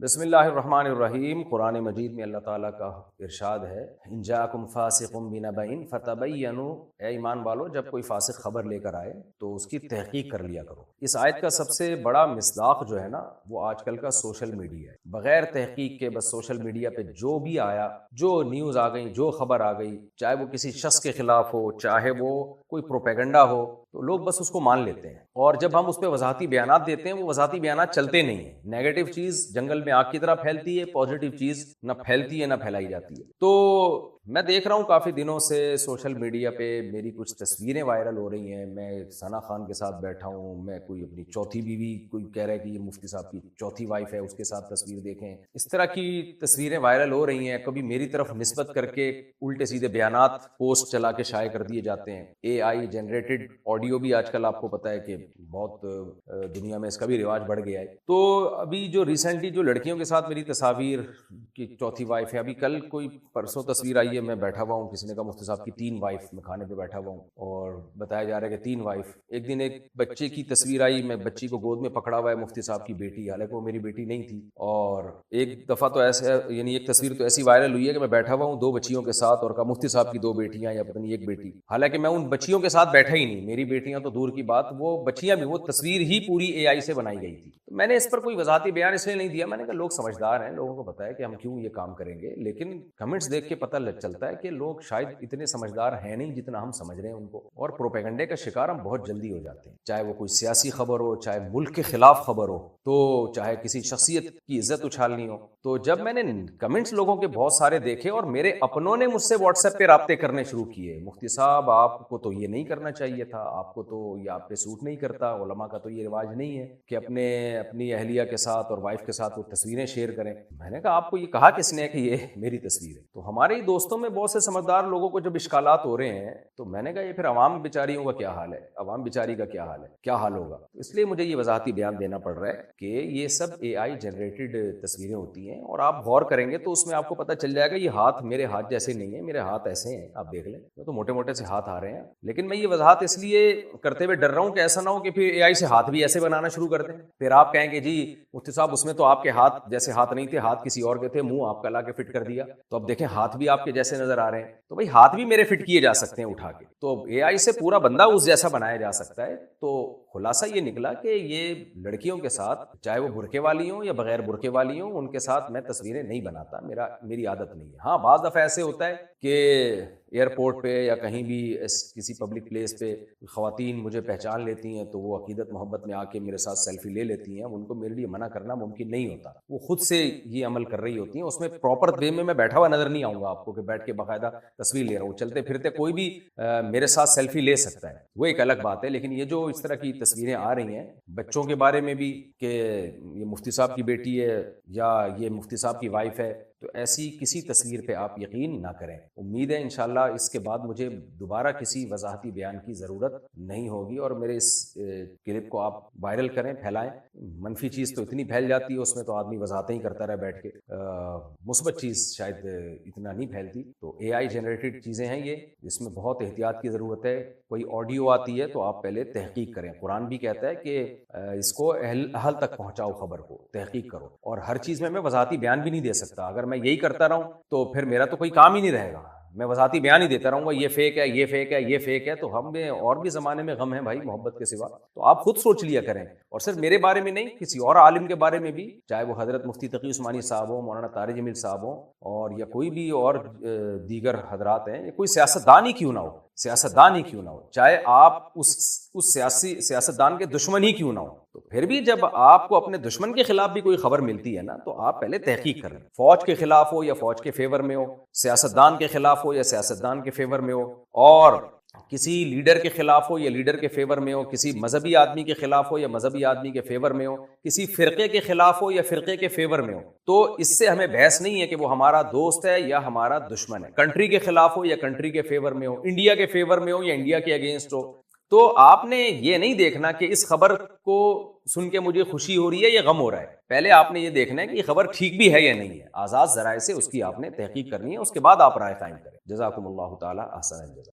بسم اللہ الرحمن الرحیم۔ قرآن مجید میں اللہ تعالیٰ کا ارشاد ہے، ان جاءکم فاسق بنبأ فتبینوا، اے ایمان والو جب کوئی فاسق خبر لے کر آئے تو اس کی تحقیق کر لیا کرو۔ اس آیت کا سب سے بڑا مصداق جو ہے نا وہ آج کل کا سوشل میڈیا ہے۔ بغیر تحقیق کے بس سوشل میڈیا پہ جو بھی آیا، جو نیوز آ گئی، جو خبر آ گئی، چاہے وہ کسی شخص کے خلاف ہو، چاہے وہ کوئی پروپیگنڈا ہو، تو لوگ بس اس کو مان لیتے ہیں، اور جب ہم اس پہ وضاحتی بیانات دیتے ہیں وہ وضاحتی بیانات چلتے نہیں ہیں۔ نیگیٹو چیز جنگل میں آگ کی طرح پھیلتی ہے، پازیٹیو چیز نہ پھیلتی ہے نہ پھیلائی جاتی ہے۔ تو میں دیکھ رہا ہوں کافی دنوں سے سوشل میڈیا پہ میری کچھ تصویریں وائرل ہو رہی ہیں، میں ثنا خان کے ساتھ بیٹھا ہوں، میں کوئی اپنی چوتھی بیوی، کوئی کہہ رہا ہے کہ یہ مفتی صاحب کی چوتھی وائف ہے، اس کے ساتھ تصویر دیکھیں، اس طرح کی تصویریں وائرل ہو رہی ہیں۔ کبھی میری طرف نسبت کر کے الٹے سیدھے بیانات پوسٹ چلا کے شائع کر دیے جاتے ہیں۔ اے آئی جنریٹڈ آڈیو بھی آج کل آپ کو پتہ ہے کہ بہت دنیا میں اس کا بھی رواج بڑھ گیا ہے۔ تو ابھی جو ریسنٹلی جو لڑکیوں کے ساتھ میری تصاویر کی چوتھی وائف ہے، ابھی کل کوئی پرسوں تصویر آئی ہے، میں بیٹھا ہوا ہوں، کسی نے کہا مفتی صاحب کی 3 وائف، میں کھانے پہ بیٹھا ہوا ہوں اور بتایا جا رہا ہے کہ 3 وائف۔ ایک دن ایک بچے کی تصویر آئی، میں بچی کو گود میں پکڑا ہوا ہے، مفتی صاحب کی بیٹی، حالانکہ وہ میری بیٹی نہیں تھی۔ اور ایک دفعہ تو ایسے، یعنی ایک تصویر تو ایسی وائرل ہوئی ہے کہ میں بیٹھا ہوا ہوں 2 بچیوں کے ساتھ اور کہا مفتی صاحب کی 2 بیٹیاں یا پتہ نہیں 1 بیٹی، حالانکہ میں ان بچیوں کے ساتھ بیٹھا ہی نہیں، میری بیٹیاں تو دور کی بات، وہ بچیاں بھی، وہ تصویر ہی پوری اے آئی سے بنائی گئی تھی۔ میں نے اس پر کوئی وضاحتی بیان اس لیے نہیں دیا، میں نے کہا لوگ سمجھدار ہیں، لوگوں کو پتہ ہے کہ ہم کیوں یہ کام کریں گے، لیکن کمنٹس دیکھ کے پتہ چلتا ہے کہ لوگ شاید اتنے سمجھدار ہیں نہیں جتنا ہم سمجھ رہے ہیں ان کو، اور پروپیگنڈے کا شکار ہم بہت جلدی ہو جاتے ہیں، چاہے وہ کوئی سیاسی خبر ہو، چاہے ملک کے خلاف خبر ہو، تو چاہے کسی شخصیت کی عزت اچھالنی ہو۔ تو جب میں نے کمنٹس لوگوں کے بہت سارے دیکھے اور میرے اپنوں نے مجھ سے واٹس ایپ پہ رابطے کرنے شروع کیے، مفتی صاحب آپ کو تو یہ نہیں کرنا چاہیے تھا، آپ کو تو یہ آپ پہ سوٹ نہیں کرتا، علماء کا تو یہ رواج نہیں ہے کہ اپنی اہلیہ کے ساتھ اور وائف کے ساتھ وہ تصویریں شیئر کریں۔ میں نے کہا آپ کو یہ کہا کس نے کہ یہ میری تصویر ہے؟ تو ہمارے ہی دوستوں میں بہت سے سمجھدار لوگوں کو جب اشکالات ہو رہے ہیں تو میں نے کہا یہ پھر عوام بیچاریوں کا کیا حال ہے، عوام بیچاری کا کیا حال ہے، کیا حال ہوگا؟ اس لیے مجھے یہ وضاحتی بیان دینا پڑ رہا ہے کہ یہ سب اے آئی جنریٹڈ تصویریں ہوتی ہیں، اور آپ غور کریں گے تو اس میں آپ کو پتہ چل جائے گا یہ ہاتھ میرے ہاتھ جیسے نہیں ہیں، میرے ہاتھ ایسے ہیں، آپ دیکھ لیں تو موٹے موٹے سے ہاتھ آ رہے ہیں، لیکن میں یہ وضاحت اس لیے کرتے ہوئے ڈر رہا ہوں کہ ایسا نہ ہو کہ پھر اے آئی سے ہاتھ بھی ایسے بنانا شروع کر دیں، پھر آپ کہیں کہ جی مفتی صاحب اس میں تو آپ کے ہاتھ جیسے ہاتھ نہیں تھے، ہاتھ کسی اور کے تھے، منہ آپ کا لا کے فٹ کر دیا، تو اب دیکھیں ہاتھ بھی آپ کے جیسے نظر آ رہے ہیں، تو بھائی ہاتھ بھی میرے فٹ کیے جا سکتے ہیں اٹھا کے، تو اے آئی سے پورا بندہ اس جیسا بنایا جا سکتا ہے۔ تو خلاصہ یہ نکلا کہ یہ لڑکیوں کے ساتھ، چاہے وہ برقعے والی ہوں یا بغیر برقعے والی ہوں، ان کے ساتھ میں تصویریں نہیں بناتا، میری عادت نہیں ہے۔ ہاں بعض دفعہ ایسے ہوتا ہے کہ ایئرپورٹ پہ یا کہیں بھی کسی پبلک پلیس پہ خواتین مجھے پہچان لیتی ہیں تو وہ عقیدت محبت میں آ کے میرے ساتھ سیلفی لے لیتی ہیں، ان کو میرے لیے منع کرنا ممکن نہیں ہوتا، وہ خود سے یہ عمل کر رہی ہوتی ہیں، اس میں پراپر وے میں بیٹھا ہوا نظر نہیں آؤں گا آپ کو کہ بیٹھ کے باقاعدہ تصویر لے رہا ہوں، چلتے پھرتے کوئی بھی میرے ساتھ سیلفی لے سکتا ہے، وہ ایک الگ بات ہے۔ لیکن یہ جو اس طرح کی تصویریں آ رہی ہیں بچوں کے بارے میں بھی کہ یہ مفتی صاحب کی بیٹی ہے یا یہ مفتی صاحب کی وائف ہے، تو ایسی کسی تصویر پہ آپ یقین نہ کریں۔ امید ہے انشاءاللہ اس کے بعد مجھے دوبارہ کسی وضاحتی بیان کی ضرورت نہیں ہوگی، اور میرے اس کلپ کو آپ وائرل کریں، پھیلائیں۔ منفی چیز تو اتنی پھیل جاتی ہے، اس میں تو آدمی وضاحتیں ہی کرتا رہے بیٹھ کے، مثبت چیز شاید اتنا نہیں پھیلتی۔ تو اے آئی جنریٹڈ چیزیں ہیں یہ، اس میں بہت احتیاط کی ضرورت ہے۔ کوئی آڈیو آتی ہے تو آپ پہلے تحقیق کریں، قرآن بھی کہتا ہے کہ اس کو اہل تک پہنچاؤ، خبر کو تحقیق کرو، اور ہر چیز میں وضاحتی بیان بھی نہیں دے سکتا، اگر میں یہی کرتا رہوں تو پھر میرا تو کوئی کام ہی نہیں رہے گا، میں وضاحتی بیان ہی دیتا رہوں گا یہ فیک ہے، یہ فیک ہے، یہ فیک ہے، تو ہم میں اور بھی زمانے میں غم ہے بھائی محبت کے سوا، تو آپ خود سوچ لیا کریں، اور صرف میرے بارے میں نہیں، کسی اور عالم کے بارے میں بھی، چاہے وہ حضرت مفتی تقی عثمانی صاحب ہوں، مولانا طارق جمیل صاحب ہوں، اور یا کوئی بھی اور دیگر حضرات ہیں، یا کوئی سیاستدان ہی کیوں نہ ہو، سیاستدان ہی کیوں نہ ہو، چاہے آپ اس سیاستدان کے دشمن ہی کیوں نہ ہو، تو پھر بھی جب آپ کو اپنے دشمن کے خلاف بھی کوئی خبر ملتی ہے نا تو آپ پہلے تحقیق کریں، فوج کے خلاف ہو یا فوج کے فیور میں ہو، سیاستدان کے خلاف ہو یا سیاستدان کے فیور میں ہو، اور کسی لیڈر کے خلاف ہو یا لیڈر کے فیور میں ہو، کسی مذہبی آدمی کے خلاف ہو یا مذہبی آدمی کے فیور میں ہو، کسی فرقے کے خلاف ہو یا فرقے کے فیور میں ہو، تو اس سے ہمیں بحث نہیں ہے کہ وہ ہمارا دوست ہے یا ہمارا دشمن ہے، کنٹری کے خلاف ہو یا کنٹری کے فیور میں ہو، انڈیا کے فیور میں ہو یا انڈیا کے اگینسٹ ہو، تو آپ نے یہ نہیں دیکھنا کہ اس خبر کو سن کے مجھے خوشی ہو رہی ہے یا غم ہو رہا ہے، پہلے آپ نے یہ دیکھنا ہے کہ یہ خبر ٹھیک بھی ہے یا نہیں ہے، آزاد ذرائع سے اس کی آپ نے تحقیق کرنی ہے، اس کے بعد آپ رائے قائم کریں۔ جزاکم اللہ تعالی احسن الجزا۔